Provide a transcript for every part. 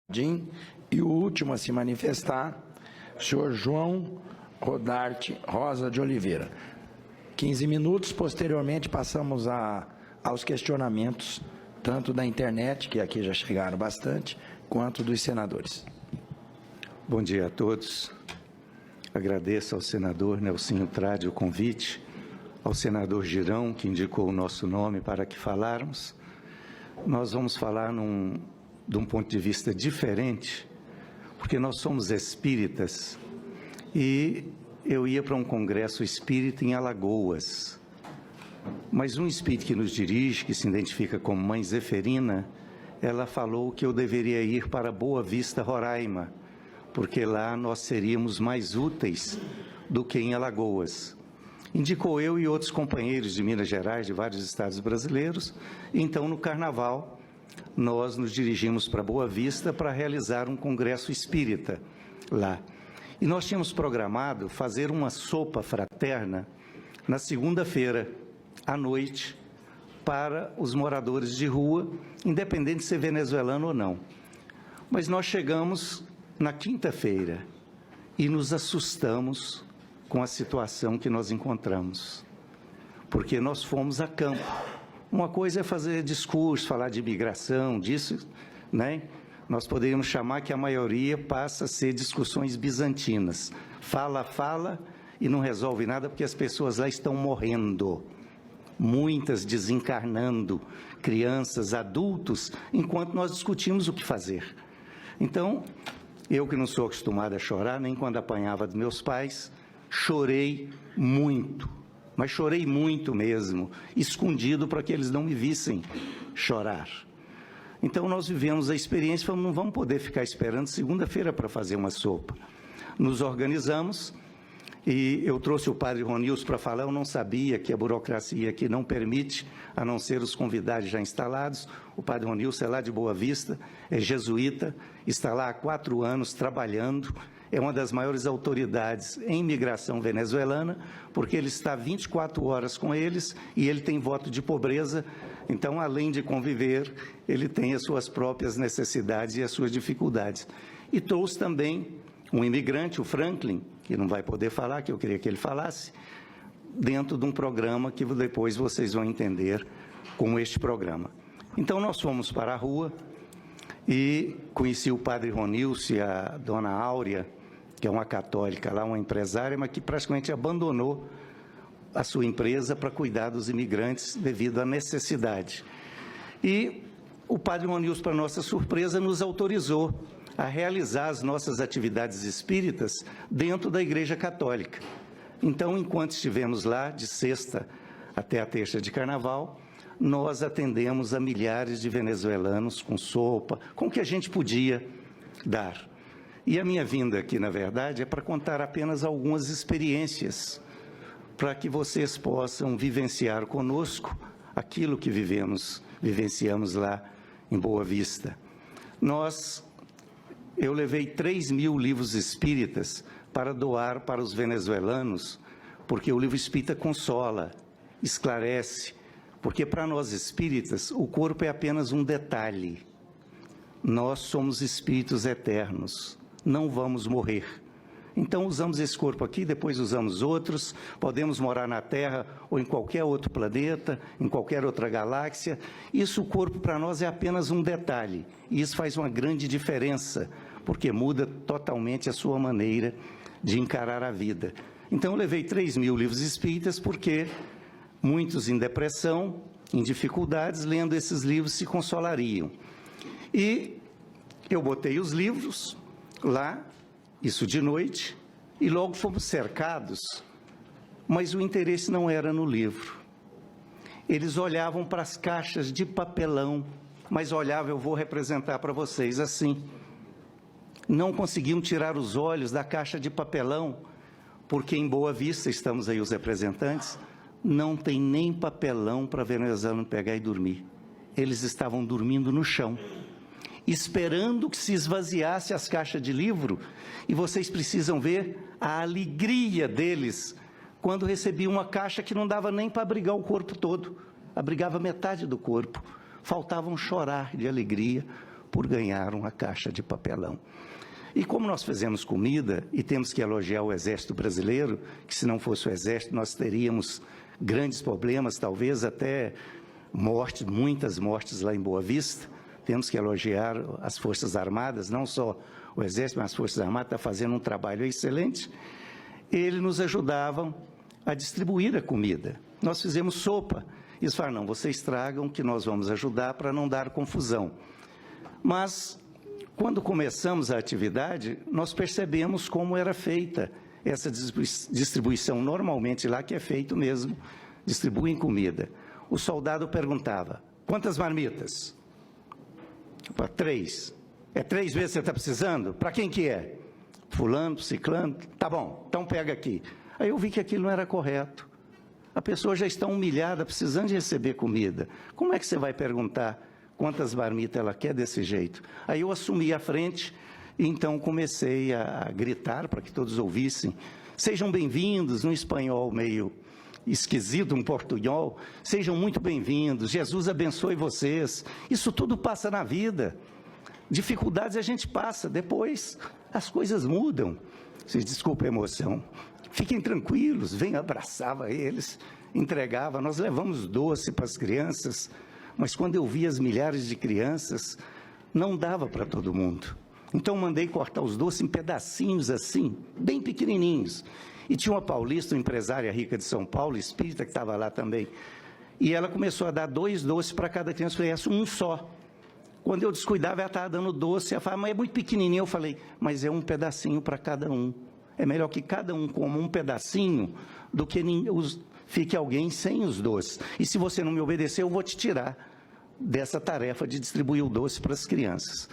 E o último a se manifestar, o senhor João Rodarte Rosa de Oliveira. 15 minutos, posteriormente passamos aos questionamentos, tanto da internet, que aqui já chegaram bastante, quanto dos senadores. Bom dia a todos. Agradeço ao senador Nelsinho Trade o convite, ao senador Girão, que indicou o nosso nome para que falarmos. Nós vamos falar de um ponto de vista diferente, porque nós somos espíritas e eu ia para um congresso espírita em Alagoas, mas um espírito que nos dirige, que se identifica como Mãe Zeferina, ela falou que eu deveria ir para Boa Vista, Roraima, porque lá nós seríamos mais úteis do que em Alagoas. Indicou eu e outros companheiros de Minas Gerais, de vários estados brasileiros. Então, no Carnaval, nós nos dirigimos para Boa Vista para realizar um congresso espírita lá. E nós tínhamos programado fazer uma sopa fraterna na segunda-feira, à noite, para os moradores de rua, independente de ser venezuelano ou não. Mas nós chegamos na quinta-feira e nos assustamos com a situação que nós encontramos, porque nós fomos a campo. Uma coisa é fazer discurso, falar de imigração, disso, né? Nós poderíamos chamar que a maioria passa a ser discussões bizantinas. Fala e não resolve nada porque as pessoas lá estão morrendo. Muitas desencarnando, crianças, adultos, enquanto nós discutimos o que fazer. Então, eu que não sou acostumado a chorar, nem quando apanhava dos meus pais, chorei muito. Mas chorei muito mesmo, escondido para que eles não me vissem chorar. Então, nós vivemos a experiência e falamos, não vamos poder ficar esperando segunda-feira para fazer uma sopa. Nos organizamos e eu trouxe o padre Ronilson para falar, eu não sabia que a burocracia aqui não permite, a não ser os convidados já instalados. O padre Ronilson é lá de Boa Vista, é jesuíta, está lá há 4 anos trabalhando, é uma das maiores autoridades em imigração venezuelana, porque ele está 24 horas com eles e ele tem voto de pobreza, então, além de conviver, ele tem as suas próprias necessidades e as suas dificuldades. E trouxe também um imigrante, o Franklin, que não vai poder falar, que eu queria que ele falasse, dentro de um programa que depois vocês vão entender como este programa. Então, nós fomos para a rua e conheci o padre Ronilson e a dona Áurea, que é uma católica lá, uma empresária, mas que praticamente abandonou a sua empresa para cuidar dos imigrantes devido à necessidade. E o padre Ronilson, para nossa surpresa, nos autorizou a realizar as nossas atividades espíritas dentro da Igreja Católica. Então, enquanto estivemos lá, de sexta até a terça de Carnaval, nós atendemos a milhares de venezuelanos com sopa, com o que a gente podia dar. E a minha vinda aqui, na verdade, é para contar apenas algumas experiências, para que vocês possam vivenciar conosco aquilo que vivenciamos lá em Boa Vista. Eu levei 3.000 livros espíritas para doar para os venezuelanos, porque o livro espírita consola, esclarece, porque para nós espíritas o corpo é apenas um detalhe. Nós somos espíritos eternos, não vamos morrer. Então usamos esse corpo aqui, depois usamos outros, podemos morar na Terra ou em qualquer outro planeta, em qualquer outra galáxia. Isso, o corpo para nós é apenas um detalhe, e isso faz uma grande diferença, porque muda totalmente a sua maneira de encarar a vida. Então eu levei 3.000 livros espíritas, porque muitos em depressão, em dificuldades, lendo esses livros se consolariam. E eu botei os livros lá, isso de noite, e logo fomos cercados, mas o interesse não era no livro. Eles olhavam para as caixas de papelão, mas olhavam, eu vou representar para vocês assim. Não conseguiam tirar os olhos da caixa de papelão, porque em Boa Vista, estamos aí os representantes, não tem nem papelão para venezuelano pegar e dormir. Eles estavam dormindo no chão, esperando que se esvaziasse as caixas de livro, e vocês precisam ver a alegria deles quando recebiam uma caixa que não dava nem para abrigar o corpo todo, abrigava metade do corpo. Faltavam chorar de alegria, por ganhar uma caixa de papelão. E como nós fizemos comida, e temos que elogiar o Exército Brasileiro, que se não fosse o Exército, nós teríamos grandes problemas, talvez até mortes, muitas mortes lá em Boa Vista. Temos que elogiar as Forças Armadas, não só o Exército, mas as Forças Armadas estão fazendo um trabalho excelente. Eles nos ajudavam a distribuir a comida. Nós fizemos sopa. Eles falaram, não, vocês tragam que nós vamos ajudar para não dar confusão. Mas, quando começamos a atividade, nós percebemos como era feita essa distribuição normalmente lá, que é feito mesmo, distribuem comida. O soldado perguntava, quantas marmitas? 3. É 3 vezes que você está precisando? Para quem que é? Fulano, ciclano? Tá bom, então pega aqui. Aí eu vi que aquilo não era correto. A pessoa já está humilhada, precisando de receber comida. Como é que você vai perguntar quantas marmitas ela quer desse jeito? Aí eu assumi a frente e então comecei a gritar para que todos ouvissem. Sejam bem-vindos, num espanhol meio esquisito, um portunhol. Sejam muito bem-vindos, Jesus abençoe vocês. Isso tudo passa na vida. Dificuldades a gente passa, depois as coisas mudam. Vocês desculpem a emoção. Fiquem tranquilos, venha, abraçava eles, entregava. Nós levamos doce para as crianças, mas quando eu vi as milhares de crianças, não dava para todo mundo. Então mandei cortar os doces em pedacinhos assim, bem pequenininhos. E tinha uma paulista, uma empresária rica de São Paulo, espírita, que estava lá também. E ela começou a dar 2 doces para cada criança. Eu falei, essa um só. Quando eu descuidava, ela estava dando doce. Ela falava, mas é muito pequenininho. Eu falei, mas é um pedacinho para cada um. É melhor que cada um coma um pedacinho do que fique alguém sem os doces. E se você não me obedecer, eu vou te tirar dessa tarefa de distribuir o doce para as crianças.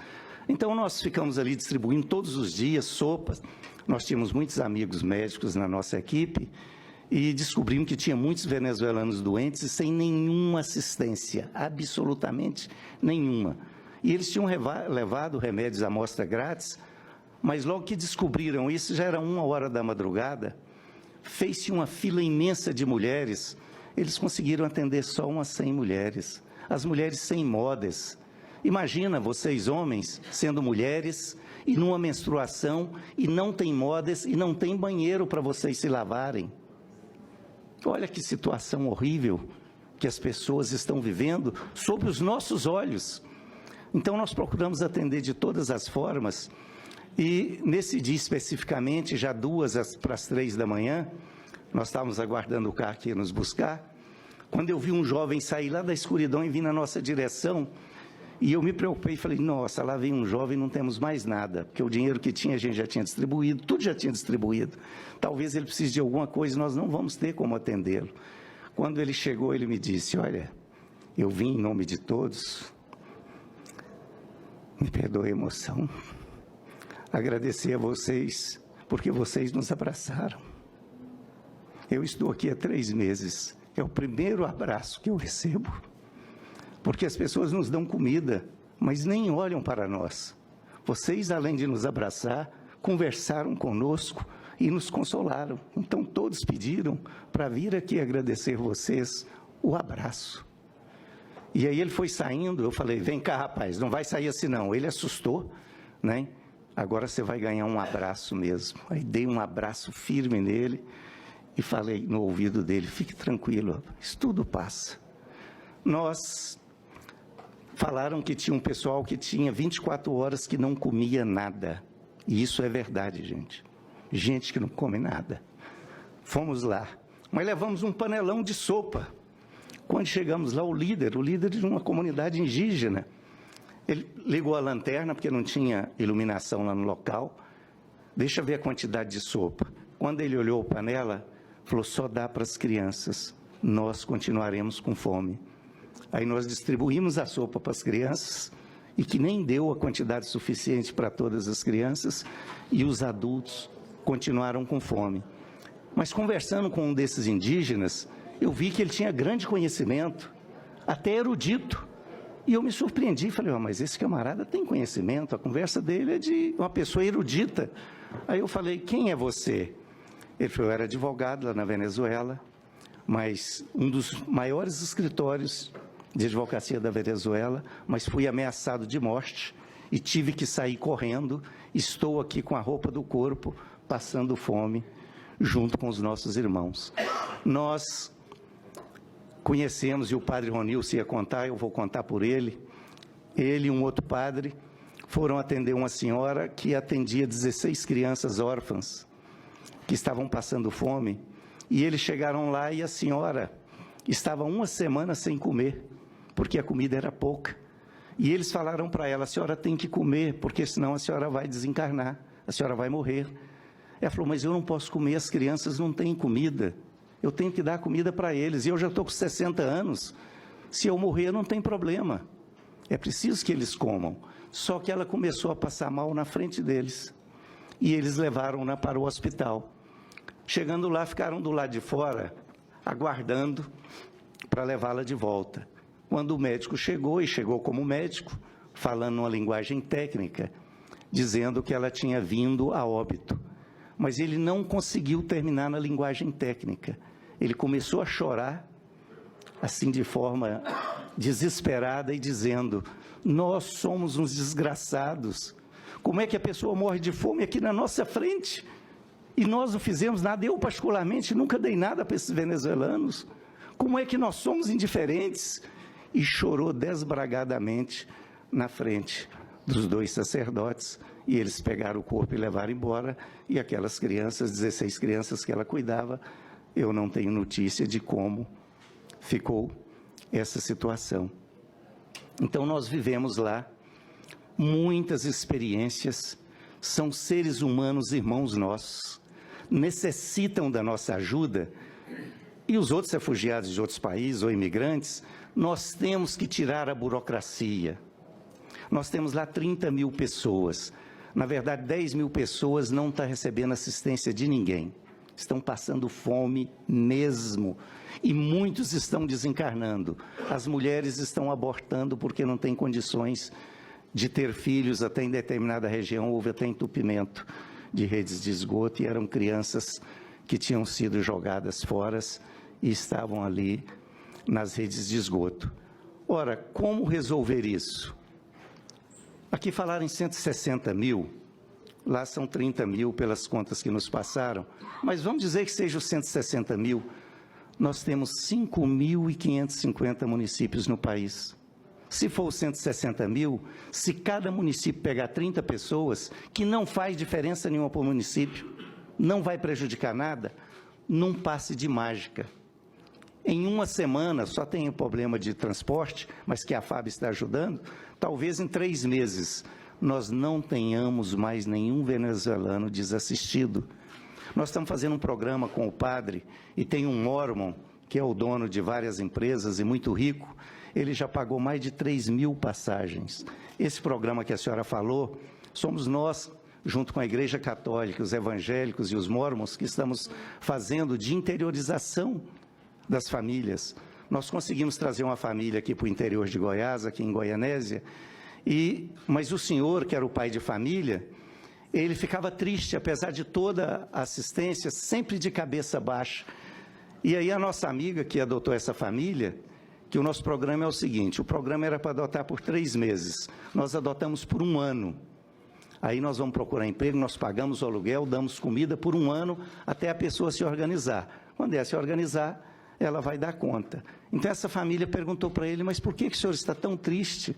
Então, nós ficamos ali distribuindo todos os dias sopas. Nós tínhamos muitos amigos médicos na nossa equipe e descobrimos que tinha muitos venezuelanos doentes e sem nenhuma assistência, absolutamente nenhuma. E eles tinham levado remédios à amostra grátis, mas logo que descobriram isso, já era 1h da madrugada, fez-se uma fila imensa de mulheres, eles conseguiram atender só umas 100 mulheres, as mulheres sem modas. Imagina vocês, homens, sendo mulheres, e numa menstruação, e não tem modas, e não tem banheiro para vocês se lavarem. Olha que situação horrível que as pessoas estão vivendo sob os nossos olhos. Então, nós procuramos atender de todas as formas, e nesse dia especificamente, já 2 para as 3 da manhã, nós estávamos aguardando o carro que ia nos buscar, quando eu vi um jovem sair lá da escuridão e vir na nossa direção, e eu me preocupei e falei, nossa, lá vem um jovem, não temos mais nada, porque o dinheiro que tinha a gente já tinha distribuído, tudo já tinha distribuído. Talvez ele precise de alguma coisa e nós não vamos ter como atendê-lo. Quando ele chegou, ele me disse, olha, eu vim em nome de todos, me perdoe a emoção, agradecer a vocês, porque vocês nos abraçaram. Eu estou aqui há 3 meses, é o primeiro abraço que eu recebo, porque as pessoas nos dão comida, mas nem olham para nós. Vocês, além de nos abraçar, conversaram conosco e nos consolaram. Então, todos pediram para vir aqui agradecer vocês o abraço. E aí ele foi saindo, eu falei, vem cá, rapaz, não vai sair assim não. Ele assustou, né? Agora você vai ganhar um abraço mesmo. Aí dei um abraço firme nele e falei no ouvido dele, fique tranquilo, isso tudo passa. Falaram que tinha um pessoal que tinha 24 horas que não comia nada. E isso é verdade, gente. Gente que não come nada. Fomos lá, mas levamos um panelão de sopa. Quando chegamos lá, o líder de uma comunidade indígena, ele ligou a lanterna, porque não tinha iluminação lá no local. Deixa eu ver a quantidade de sopa. Quando ele olhou a panela, falou, só dá para as crianças. Nós continuaremos com fome. Aí nós distribuímos a sopa para as crianças, e que nem deu a quantidade suficiente para todas as crianças, e os adultos continuaram com fome. Mas conversando com um desses indígenas, eu vi que ele tinha grande conhecimento, até erudito, e eu me surpreendi, falei, mas esse camarada tem conhecimento, a conversa dele é de uma pessoa erudita. Aí eu falei, quem é você? Ele falou, eu era advogado lá na Venezuela, mas um dos maiores escritórios de advocacia da Venezuela, mas fui ameaçado de morte e tive que sair correndo. Estou aqui com a roupa do corpo, passando fome, junto com os nossos irmãos. Nós conhecemos, e o padre Ronilson ia contar, eu vou contar por ele. Ele e um outro padre foram atender uma senhora que atendia 16 crianças órfãs que estavam passando fome, e eles chegaram lá e a senhora estava uma semana sem comer, porque a comida era pouca. E eles falaram para ela: a senhora tem que comer, porque senão a senhora vai desencarnar, a senhora vai morrer. Ela falou: mas eu não posso comer, as crianças não têm comida, eu tenho que dar comida para eles, e eu já estou com 60 anos, se eu morrer não tem problema, é preciso que eles comam. Só que ela começou a passar mal na frente deles, e eles levaram-na para o hospital. Chegando lá, ficaram do lado de fora, aguardando para levá-la de volta. Quando o médico chegou, e chegou como médico, falando uma linguagem técnica, dizendo que ela tinha vindo a óbito. Mas ele não conseguiu terminar na linguagem técnica. Ele começou a chorar, assim de forma desesperada, e dizendo: nós somos uns desgraçados. Como é que a pessoa morre de fome aqui na nossa frente? E nós não fizemos nada. Eu, particularmente, nunca dei nada para esses venezuelanos. Como é que nós somos indiferentes? E chorou desbragadamente na frente dos 2 sacerdotes, e eles pegaram o corpo e levaram embora, e aquelas crianças, 16 crianças que ela cuidava, eu não tenho notícia de como ficou essa situação. Então, nós vivemos lá muitas experiências, são seres humanos, irmãos nossos, necessitam da nossa ajuda, e os outros refugiados de outros países ou imigrantes, nós temos que tirar a burocracia. Nós temos lá 30 mil pessoas, na verdade 10 mil pessoas não estão recebendo assistência de ninguém, estão passando fome mesmo, e muitos estão desencarnando. As mulheres estão abortando porque não têm condições de ter filhos, até em determinada região houve até entupimento de redes de esgoto, e eram crianças que tinham sido jogadas fora e estavam ali nas redes de esgoto. Ora, como resolver isso? Aqui falaram em 160 mil, lá são 30 mil pelas contas que nos passaram, mas vamos dizer que seja os 160 mil, nós temos 5.550 municípios no país. Se for os 160 mil, se cada município pegar 30 pessoas, que não faz diferença nenhuma para o município, não vai prejudicar nada, num passe de mágica. Em uma semana, só tem o problema de transporte, mas que a FAB está ajudando, talvez em 3 meses nós não tenhamos mais nenhum venezuelano desassistido. Nós estamos fazendo um programa com o padre, e tem um Mormon, que é o dono de várias empresas e muito rico, ele já pagou mais de 3 mil passagens. Esse programa que a senhora falou, somos nós, junto com a Igreja Católica, os evangélicos e os mormons, que estamos fazendo de interiorização das famílias. Nós conseguimos trazer uma família aqui para o interior de Goiás, aqui em Goianésia, mas o senhor, que era o pai de família, ele ficava triste, apesar de toda a assistência, sempre de cabeça baixa. E aí a nossa amiga que adotou essa família, que o nosso programa é o seguinte, o programa era para adotar por 3 meses, nós adotamos por 1 ano. Aí nós vamos procurar emprego, nós pagamos o aluguel, damos comida por 1 ano, até a pessoa se organizar. Quando ela se organizar, ela vai dar conta. Então essa família perguntou para ele: mas por que o senhor está tão triste?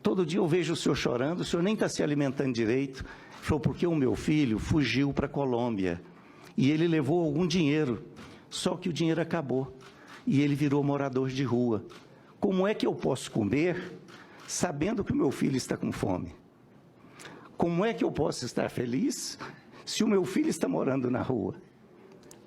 Todo dia eu vejo o senhor chorando, o senhor nem está se alimentando direito. Ele falou: porque o meu filho fugiu para a Colômbia, e ele levou algum dinheiro, só que o dinheiro acabou, e ele virou morador de rua. Como é que eu posso comer, sabendo que o meu filho está com fome? Como é que eu posso estar feliz, se o meu filho está morando na rua?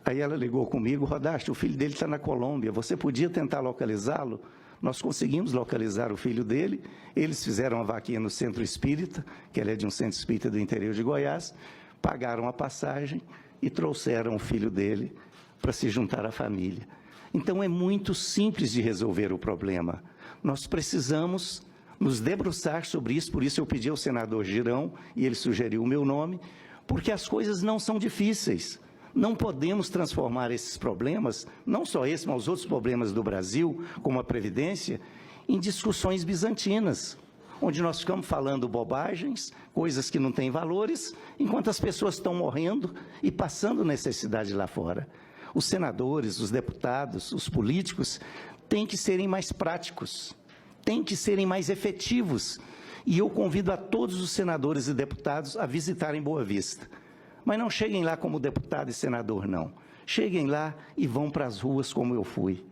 Aí ela ligou comigo: Rodaste, o filho dele está na Colômbia, você podia tentar localizá-lo? Nós conseguimos localizar o filho dele, eles fizeram uma vaquinha no Centro Espírita, que ele é de um centro espírita do interior de Goiás, pagaram a passagem e trouxeram o filho dele para se juntar à família. Então é muito simples de resolver o problema. Nós precisamos nos debruçar sobre isso, por isso eu pedi ao senador Girão, e ele sugeriu o meu nome, porque as coisas não são difíceis. Não podemos transformar esses problemas, não só esse, mas os outros problemas do Brasil, como a Previdência, em discussões bizantinas. onde nós ficamos falando bobagens, coisas que não têm valores, enquanto as pessoas estão morrendo e passando necessidade lá fora. Os senadores, os deputados, os políticos têm que serem mais práticos, têm que serem mais efetivos. E eu convido a todos os senadores e deputados a visitarem Boa Vista. Mas não cheguem lá como deputado e senador, não. Cheguem lá e vão para as ruas como eu fui.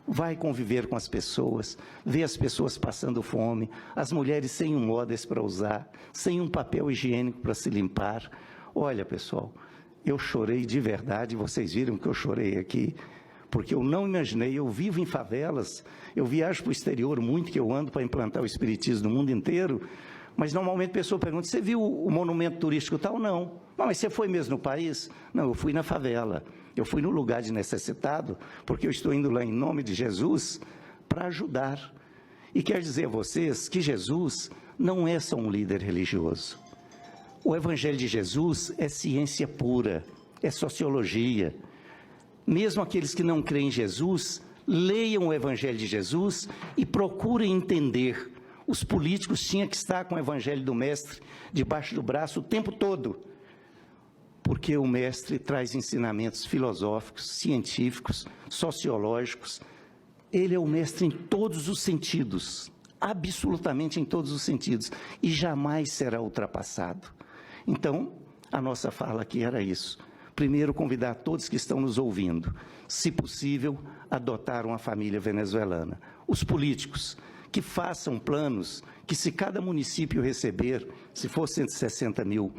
Vai conviver com as pessoas, ver as pessoas passando fome, as mulheres sem um módeis para usar, sem um papel higiênico para se limpar. Olha, pessoal, eu chorei de verdade, vocês viram que eu chorei aqui, porque eu não imaginei, eu vivo em favelas, eu viajo para o exterior muito, que eu ando para implantar o espiritismo no mundo inteiro, mas normalmente a pessoa pergunta, você viu o monumento turístico tal? Não. Mas você foi mesmo no país? Não, eu fui na favela. Eu fui no lugar de necessitado, porque eu estou indo lá em nome de Jesus para ajudar. E quero dizer a vocês que Jesus não é só um líder religioso. O Evangelho de Jesus é ciência pura, é sociologia. Mesmo aqueles que não creem em Jesus, leiam o Evangelho de Jesus e procurem entender. Os políticos tinham que estar com o Evangelho do Mestre debaixo do braço o tempo todo, porque o Mestre traz ensinamentos filosóficos, científicos, sociológicos. Ele é o Mestre em todos os sentidos, absolutamente em todos os sentidos, e jamais será ultrapassado. Então, a nossa fala aqui era isso. Primeiro, convidar todos que estão nos ouvindo, se possível, adotar uma família venezuelana. Os políticos, que façam planos, que se cada município receber, se for 160 mil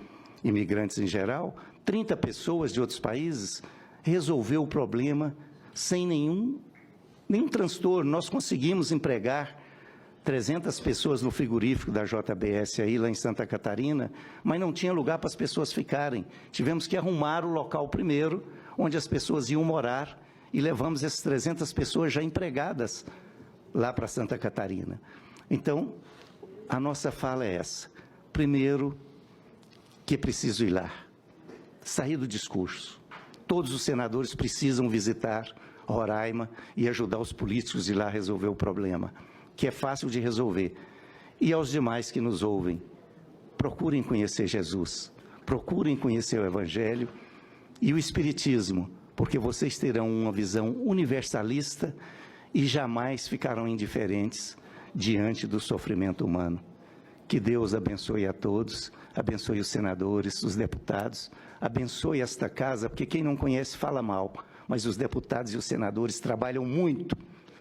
imigrantes em geral, 30 pessoas de outros países, resolveu o problema sem nenhum transtorno. Nós conseguimos empregar 300 pessoas no frigorífico da JBS aí lá em Santa Catarina, mas não tinha lugar para as pessoas ficarem. Tivemos que arrumar o local primeiro, onde as pessoas iam morar, e levamos essas 300 pessoas já empregadas lá para Santa Catarina. Então, a nossa fala é essa. Primeiro, que é preciso ir lá, sair do discurso. Todos os senadores precisam visitar Roraima e ajudar os políticos a ir lá resolver o problema, que é fácil de resolver. E aos demais que nos ouvem, procurem conhecer Jesus, procurem conhecer o Evangelho e o Espiritismo, porque vocês terão uma visão universalista e jamais ficarão indiferentes diante do sofrimento humano. Que Deus abençoe a todos, abençoe os senadores, os deputados, abençoe esta casa, porque quem não conhece fala mal, mas os deputados e os senadores trabalham muito,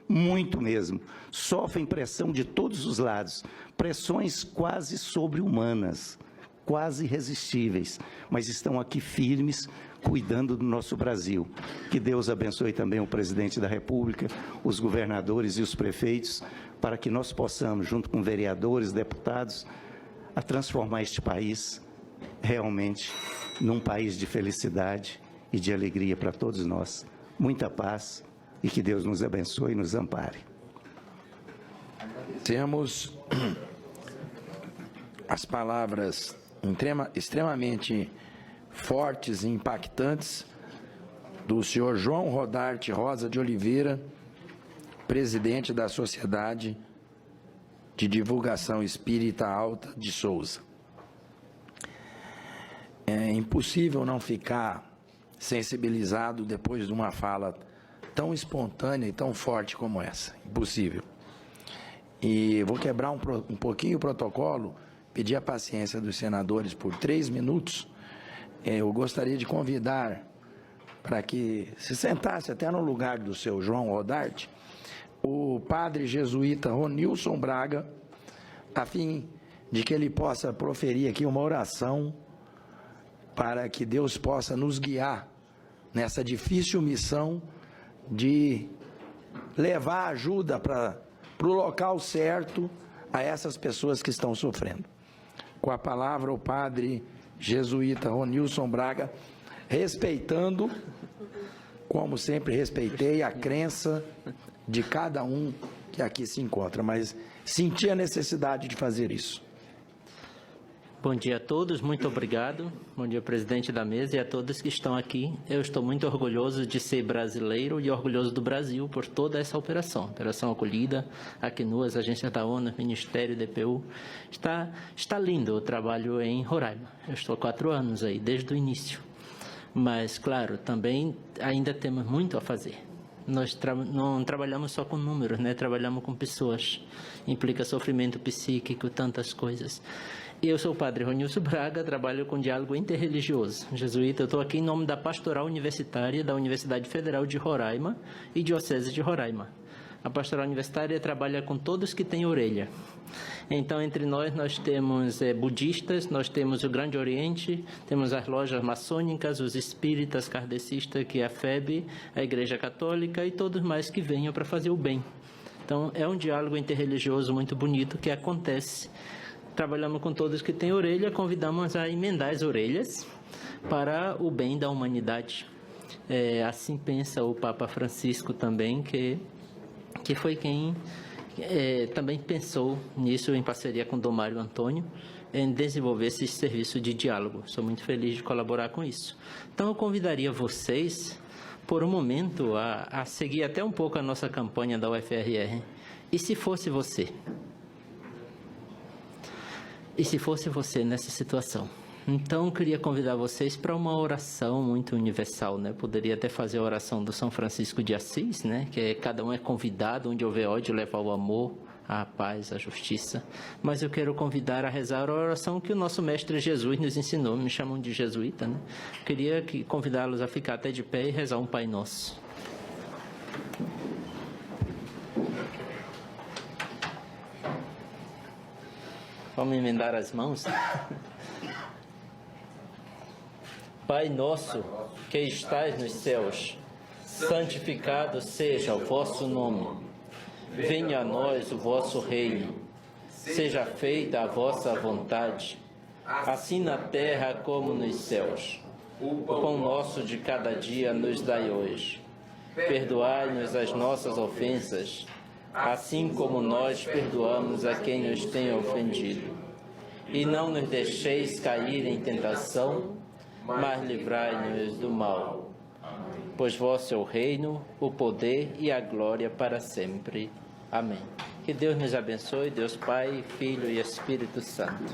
muito mesmo, sofrem pressão de todos os lados, pressões quase sobre-humanas, quase irresistíveis, mas estão aqui firmes, cuidando do nosso Brasil. Que Deus abençoe também o presidente da República, os governadores e os prefeitos, para que nós possamos, junto com vereadores, deputados, a transformar este país realmente num país de felicidade e de alegria para todos nós. Muita paz e que Deus nos abençoe e nos ampare. Temos as palavras extremamente fortes e impactantes do senhor João Rodarte Rosa de Oliveira, presidente da Sociedade de Divulgação Espírita Alta de Souza. É impossível não ficar sensibilizado depois de uma fala tão espontânea e tão forte como essa. Impossível. E vou quebrar um pouquinho o protocolo, pedir a paciência dos senadores por 3 minutos. Eu gostaria de convidar para que se sentasse até no lugar do seu João Rodarte, o padre jesuíta Ronilson Braga, a fim de que ele possa proferir aqui uma oração para que Deus possa nos guiar nessa difícil missão de levar ajuda para o local certo a essas pessoas que estão sofrendo. Com a palavra, o padre jesuíta Ronilson Braga, respeitando, como sempre respeitei, a crença de cada um que aqui se encontra, mas senti a necessidade de fazer isso. Bom dia a todos, muito obrigado. Bom dia, presidente da mesa, e a todos que estão aqui. Eu estou muito orgulhoso de ser brasileiro e orgulhoso do Brasil por toda essa operação. Operação Acolhida, Acnur, Agência da ONU, Ministério, DPU. Está lindo o trabalho em Roraima. Eu estou há 4 anos aí, desde o início. Mas, claro, também ainda temos muito a fazer. Nós não trabalhamos só com números, né? Trabalhamos com pessoas. Implica sofrimento psíquico, tantas coisas. Eu sou o padre Ronilson Braga, trabalho com diálogo interreligioso. Jesuíta, eu estou aqui em nome da Pastoral Universitária da Universidade Federal de Roraima e Diocese de Roraima. A Pastoral Universitária trabalha com todos que têm orelha. Então, entre nós temos budistas, nós temos o Grande Oriente, temos as lojas maçônicas, os espíritas, kardecistas, que é a FEB, a Igreja Católica e todos mais que venham para fazer o bem. Então, é um diálogo interreligioso muito bonito que acontece. Trabalhamos com todos que têm orelha, convidamos a emendar as orelhas para o bem da humanidade. Assim pensa o Papa Francisco também, que foi quem também pensou nisso em parceria com Dom Mário Antônio, em desenvolver esse serviço de diálogo. Sou muito feliz de colaborar com isso. Então, eu convidaria vocês, por um momento, a seguir até um pouco a nossa campanha da UFRR. E se fosse você? E se fosse você nessa situação? Então, queria convidar vocês para uma oração muito universal, né? Poderia até fazer a oração do São Francisco de Assis, né? Que cada um é convidado, onde houver ódio, levar o amor, a paz, a justiça. Mas eu quero convidar a rezar a oração que o nosso mestre Jesus nos ensinou. Me chamam de jesuíta, né? Queria convidá-los a ficar até de pé e rezar um Pai Nosso. Vamos emendar as mãos? Pai nosso, que estais nos céus, santificado seja o vosso nome. Venha a nós o vosso reino. Seja feita a vossa vontade, assim na terra como nos céus. O pão nosso de cada dia nos dai hoje. Perdoai-nos as nossas ofensas, assim como nós perdoamos a quem nos tem ofendido. E não nos deixeis cair em tentação, mas livrai-nos do mal. Pois vosso é o reino, o poder e a glória para sempre. Amém. Que Deus nos abençoe, Deus Pai, Filho e Espírito Santo.